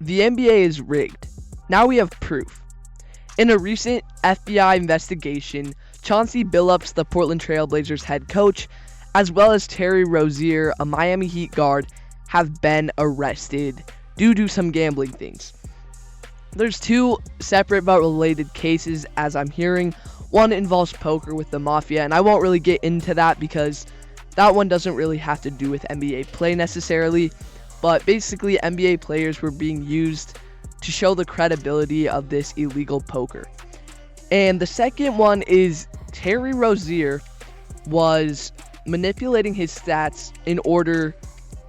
The NBA is rigged. Now we have proof. In a recent FBI investigation, Chauncey Billups, the Portland Trail Blazers head coach, as well as Terry Rozier, a Miami Heat guard, have been arrested due to some gambling things. There's two separate but related cases as I'm hearing. One involves poker with the Mafia, and I won't really get into that because that one doesn't really have to do with NBA play necessarily. But basically, NBA players were being used to show the credibility of this illegal poker. And the second one is Terry Rozier was manipulating his stats in order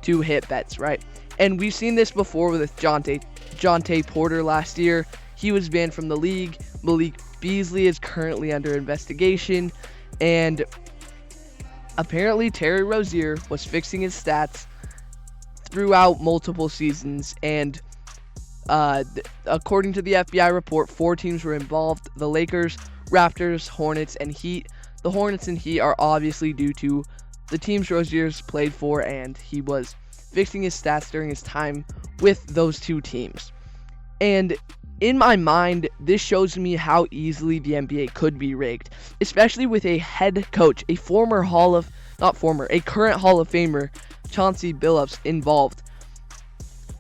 to hit bets, right? And we've seen this before with Jontay Porter last year. He was banned from the league. Malik Beasley is currently under investigation. And apparently Terry Rozier was fixing his stats throughout multiple seasons. And according to the FBI report, 4 teams were involved: the Lakers, Raptors, Hornets, and Heat. The Hornets and Heat are obviously due to the teams Rozier's played for, and he was fixing his stats during his time with those two teams. And in my mind, this shows me how easily the NBA could be rigged, especially with a head coach, a current Hall of Famer, Chauncey Billups, involved.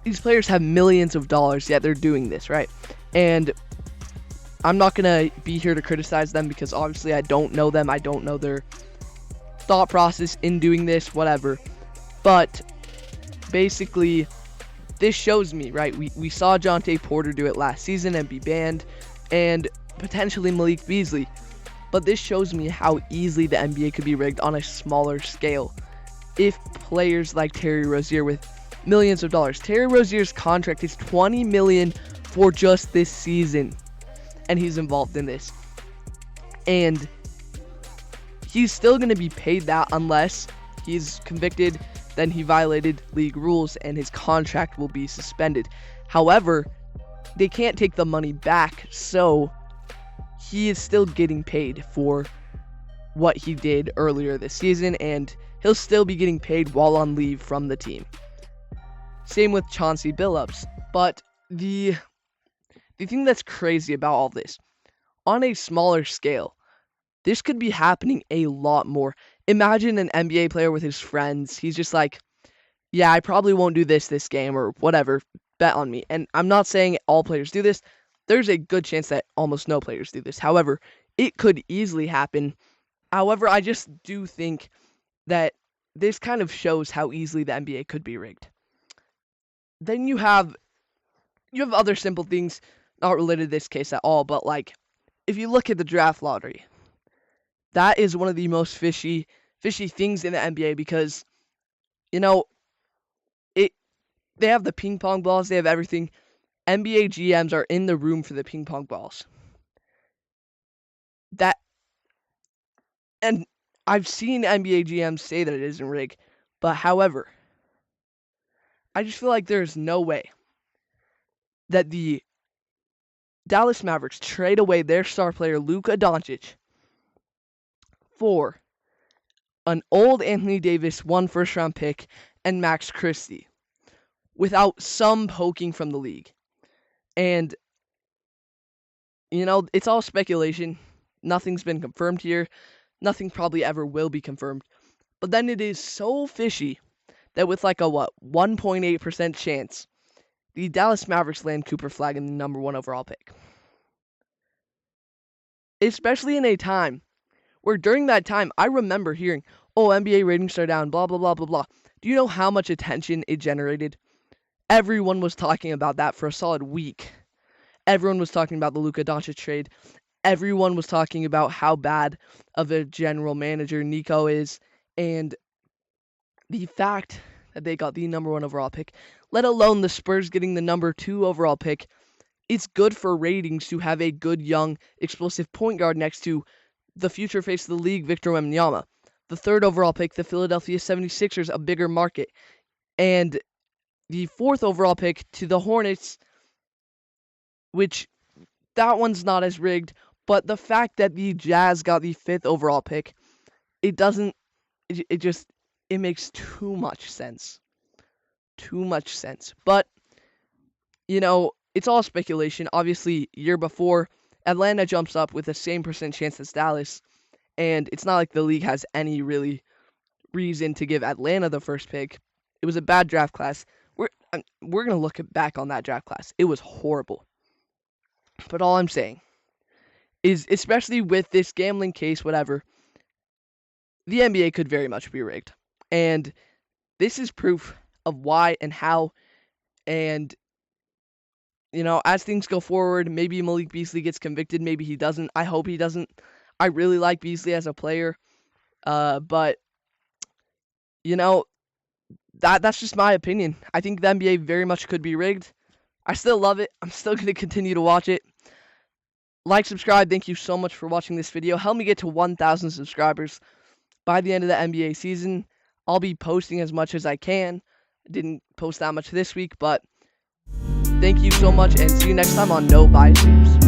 These players have millions of dollars, yet they're doing this, right? And I'm not going to be here to criticize them because obviously I don't know them. I don't know their thought process in doing this, whatever. But basically, this shows me, right? We saw Jontay Porter do it last season and be banned, and potentially Malik Beasley. But this shows me how easily the NBA could be rigged on a smaller scale if players like Terry Rozier with millions of dollars. Terry Rozier's contract is $20 million for just this season, and he's involved in this. And he's still going to be paid that unless he's convicted, then he violated league rules and his contract will be suspended. However, they can't take the money back, so he is still getting paid for what he did earlier this season, and he'll still be getting paid while on leave from the team. Same with Chauncey Billups. But the thing that's crazy about all this, on a smaller scale, this could be happening a lot more. Imagine an NBA player with his friends. He's just like, yeah, I probably won't do this game or whatever. Bet on me. And I'm not saying all players do this. There's a good chance that almost no players do this. However, it could easily happen. However, I just do think that this kind of shows how easily the NBA could be rigged. Then you have other simple things not related to this case at all, but like if you look at the draft lottery, that is one of the most fishy things in the NBA because they have the ping pong balls, they have everything. NBA GMs are in the room for the ping pong balls. And I've seen NBA GMs say that it isn't rigged, but however, I just feel like there's no way that the Dallas Mavericks trade away their star player Luka Doncic for an old Anthony Davis 1 first-round pick and Max Christie without some poking from the league. And it's all speculation. Nothing's been confirmed here. Nothing probably ever will be confirmed. But then it is so fishy that with like a 1.8% chance, the Dallas Mavericks land Cooper Flagg in the number 1 overall pick. Especially in a time where during that time, I remember hearing, NBA ratings are down, blah, blah, blah, blah, blah. Do you know how much attention it generated? Everyone was talking about that for a solid week. Everyone was talking about the Luka Doncic trade. Everyone was talking about how bad of a general manager Nico is, and the fact that they got the number 1 overall pick, let alone the Spurs getting the number 2 overall pick, it's good for ratings to have a good, young, explosive point guard next to the future face of the league, Victor Wembanyama. The 3rd overall pick, the Philadelphia 76ers, a bigger market. And the 4th overall pick to the Hornets, which that one's not as rigged, but the fact that the Jazz got the 5th overall pick, it makes too much sense. But it's all speculation. Obviously, year before, Atlanta jumps up with the same percent chance as Dallas, and it's not like the league has any really reason to give Atlanta the first pick. It was a bad draft class. We're gonna look back on that draft class. It was horrible. But all I'm saying is, especially with this gambling case, whatever, the NBA could very much be rigged, and this is proof of why and how. And as things go forward, maybe Malik Beasley gets convicted, maybe he doesn't. I hope he doesn't. I really like Beasley as a player, but that's just my opinion. I think the NBA very much could be rigged. I still love it. I'm still going to continue to watch it. Like, subscribe. Thank you so much for watching this video. Help me get to 1,000 subscribers by the end of the NBA season. I'll be posting as much as I can. I didn't post that much this week, but thank you so much, and see you next time on No Bias News.